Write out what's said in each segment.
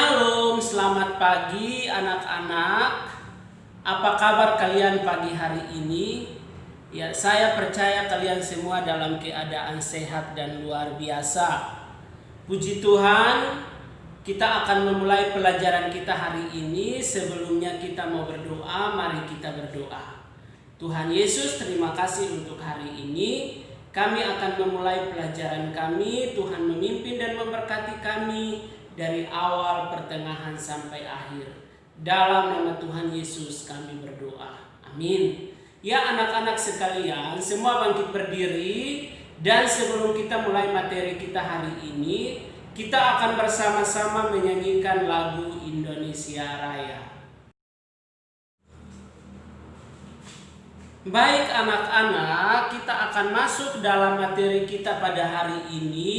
Shalom, selamat pagi anak-anak. Apa kabar kalian pagi hari ini? Ya, saya percaya kalian semua dalam keadaan sehat dan luar biasa. Puji Tuhan, kita akan memulai pelajaran kita hari ini. Sebelumnya kita mau berdoa, mari kita berdoa. Tuhan Yesus, terima kasih untuk hari ini. Kami akan memulai pelajaran kami. Tuhan memimpin dan memberkati kami dari awal, pertengahan, sampai akhir. Dalam nama Tuhan Yesus kami berdoa. Amin. Ya anak-anak sekalian, semua bangkit berdiri. Dan sebelum kita mulai materi kita hari ini, kita akan bersama-sama menyanyikan lagu Indonesia Raya. Baik anak-anak, kita akan masuk dalam materi kita pada hari ini.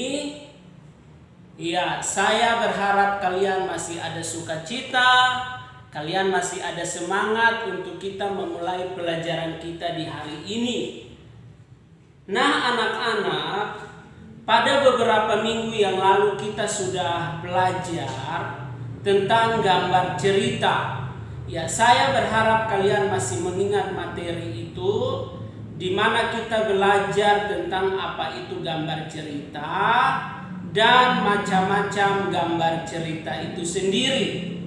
Ya, saya berharap kalian masih ada sukacita, kalian masih ada semangat untuk kita memulai pelajaran kita di hari ini. Nah anak-anak, pada beberapa minggu yang lalu kita sudah belajar tentang gambar cerita. Ya, saya berharap kalian masih mengingat materi itu, di mana kita belajar tentang apa itu gambar cerita dan macam-macam gambar cerita itu sendiri.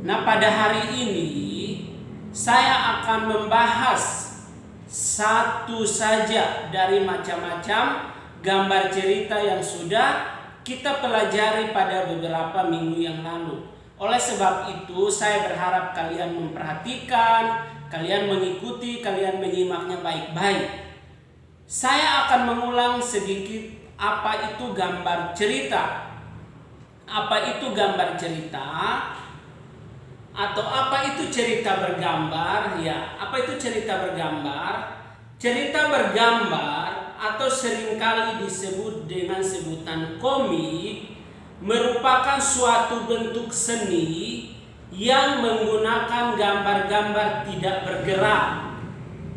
Nah, pada hari ini saya akan membahas satu saja dari macam-macam gambar cerita yang sudah kita pelajari pada beberapa minggu yang lalu. Oleh sebab itu, saya berharap kalian memperhatikan, kalian mengikuti, kalian menyimaknya baik-baik. Saya akan mengulang sedikit apa itu gambar cerita. Apa itu gambar cerita? Atau apa itu cerita bergambar? Ya, apa itu cerita bergambar? Cerita bergambar atau seringkali disebut dengan sebutan komik merupakan suatu bentuk seni yang menggunakan gambar-gambar tidak bergerak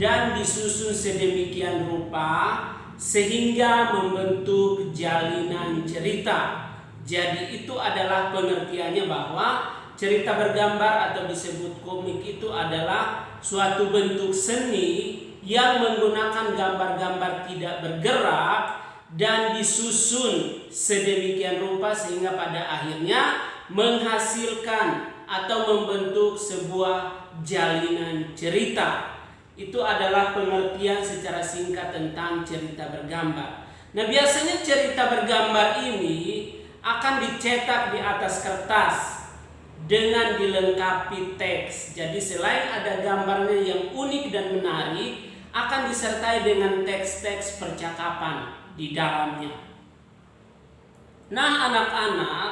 dan disusun sedemikian rupa sehingga membentuk jalinan cerita. Jadi itu adalah pengertiannya, bahwa cerita bergambar atau disebut komik itu adalah suatu bentuk seni yang menggunakan gambar-gambar tidak bergerak dan disusun sedemikian rupa sehingga pada akhirnya menghasilkan atau membentuk sebuah jalinan cerita. Itu adalah pengertian secara singkat tentang cerita bergambar. Nah, biasanya cerita bergambar ini akan dicetak di atas kertas dengan dilengkapi teks. Jadi selain ada gambarnya yang unik dan menarik, akan disertai dengan teks-teks percakapan di dalamnya. Nah anak-anak,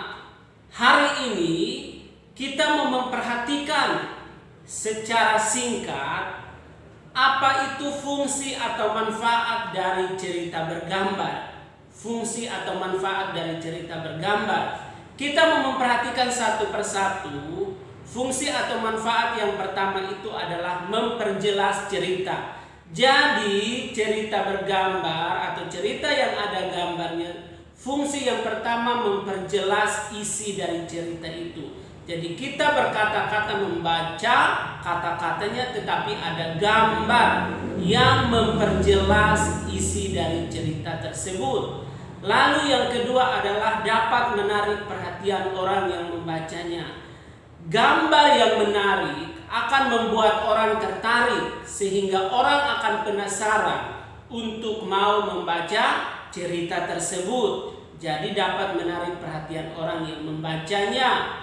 hari ini kita mau memperhatikan secara singkat apa itu fungsi atau manfaat dari cerita bergambar. Fungsi atau manfaat dari cerita bergambar. Kita mau memperhatikan satu persatu. Fungsi atau manfaat yang pertama itu adalah memperjelas cerita. Jadi cerita bergambar atau cerita yang ada gambarnya, fungsi yang pertama memperjelas isi dari cerita itu. Jadi kita berkata-kata membaca kata-katanya, tetapi ada gambar yang memperjelas isi dari cerita tersebut. Lalu yang kedua adalah dapat menarik perhatian orang yang membacanya. Gambar yang menarik akan membuat orang tertarik sehingga orang akan penasaran untuk mau membaca cerita tersebut. Jadi dapat menarik perhatian orang yang membacanya.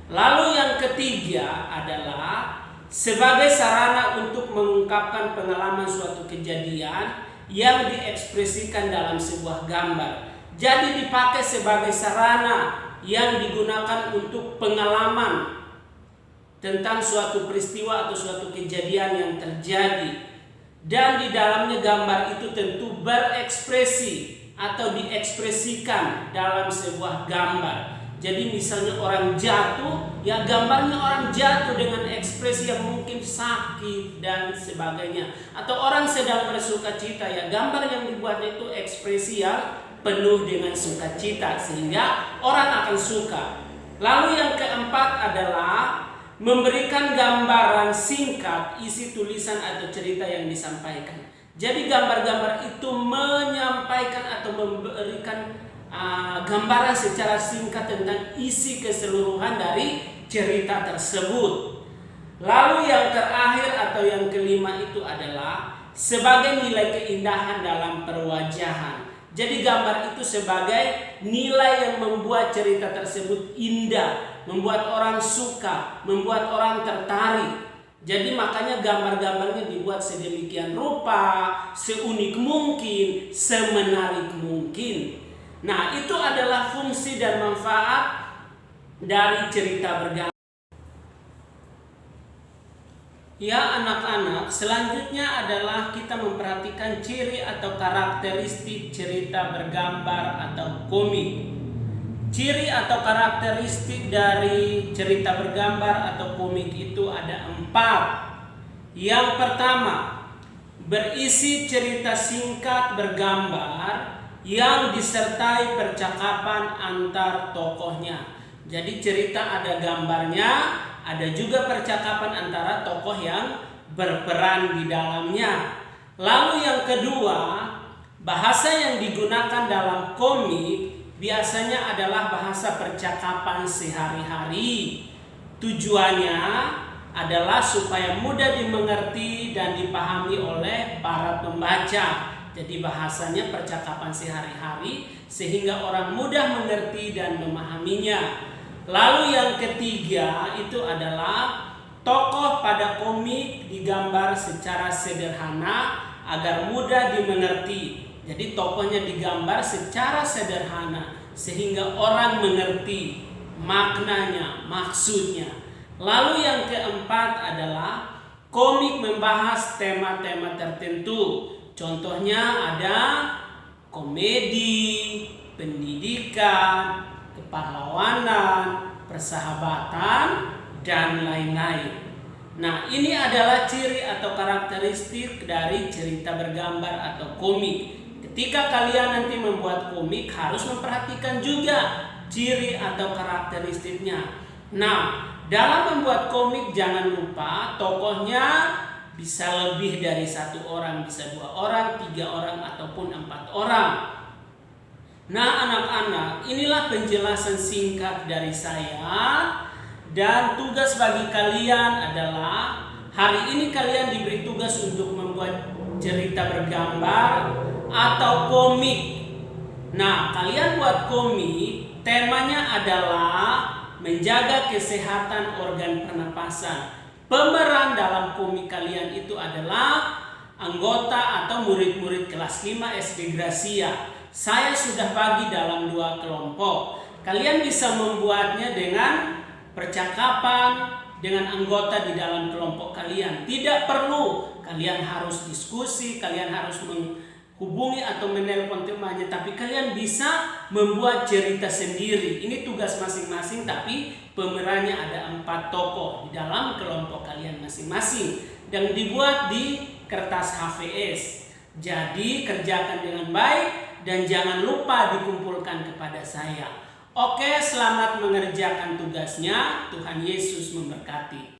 Lalu yang ketiga adalah sebagai sarana untuk mengungkapkan pengalaman suatu kejadian yang diekspresikan dalam sebuah gambar. Jadi dipakai sebagai sarana yang digunakan untuk pengalaman tentang suatu peristiwa atau suatu kejadian yang terjadi. Dan di dalamnya gambar itu tentu berekspresi atau diekspresikan dalam sebuah gambar. Jadi misalnya orang jatuh, ya gambarnya orang jatuh dengan ekspresi yang mungkin sakit dan sebagainya. Atau orang sedang bersukacita, ya gambar yang dibuatnya itu ekspresi yang penuh dengan sukacita sehingga orang akan suka. Lalu yang keempat keempat adalah memberikan gambaran singkat isi tulisan atau cerita yang disampaikan. Jadi gambar-gambar itu menyampaikan atau memberikan gambaran secara singkat tentang isi keseluruhan dari cerita tersebut. Lalu yang terakhir atau yang kelima itu adalah sebagai nilai keindahan dalam perwajahan. Jadi gambar itu sebagai nilai yang membuat cerita tersebut indah, membuat orang suka, membuat orang tertarik. Jadi makanya gambar-gambarnya dibuat sedemikian rupa, seunik mungkin, semenarik mungkin. Nah, itu adalah fungsi dan manfaat dari cerita bergambar. Ya anak-anak, selanjutnya adalah kita memperhatikan ciri atau karakteristik cerita bergambar atau komik. Ciri atau karakteristik dari cerita bergambar atau komik itu ada 4. Yang pertama, berisi cerita singkat bergambar yang disertai percakapan antar tokohnya. Jadi cerita ada gambarnya, ada juga percakapan antara tokoh yang berperan di dalamnya. Lalu yang kedua, bahasa yang digunakan dalam komik biasanya adalah bahasa percakapan sehari-hari. Tujuannya adalah supaya mudah dimengerti dan dipahami oleh para pembaca. Jadi bahasanya percakapan sehari-hari sehingga orang mudah mengerti dan memahaminya. Lalu yang ketiga itu adalah tokoh pada komik digambar secara sederhana agar mudah dimengerti. Jadi tokohnya digambar secara sederhana sehingga orang mengerti maknanya, maksudnya. Lalu yang keempat adalah komik membahas tema-tema tertentu. Contohnya ada komedi, pendidikan, kepahlawanan, persahabatan, dan lain-lain. Nah, ini adalah ciri atau karakteristik dari cerita bergambar atau komik. Ketika kalian nanti membuat komik, harus memperhatikan juga ciri atau karakteristiknya. Nah, dalam membuat komik jangan lupa tokohnya bisa lebih dari 1 orang, bisa 2 orang, 3 orang, ataupun 4 orang. Nah anak-anak, inilah penjelasan singkat dari saya. Dan tugas bagi kalian adalah hari ini kalian diberi tugas untuk membuat cerita bergambar atau komik. Nah, kalian buat komik, temanya adalah menjaga kesehatan organ pernapasan. Pemeran dalam komik kalian itu adalah anggota atau murid-murid kelas 5 SD Gracia. Saya sudah bagi dalam 2 kelompok. Kalian bisa membuatnya dengan percakapan dengan anggota di dalam kelompok kalian. Tidak perlu kalian harus diskusi, kalian harus menghubungi atau menelpon temannya, tapi kalian bisa membuat cerita sendiri. Ini tugas masing-masing, tapi pemerannya ada 4 tokoh di dalam kelompok kalian masing-masing dan dibuat di kertas HVS. Jadi kerjakan dengan baik dan jangan lupa dikumpulkan kepada saya. Oke, selamat mengerjakan tugasnya. Tuhan Yesus memberkati.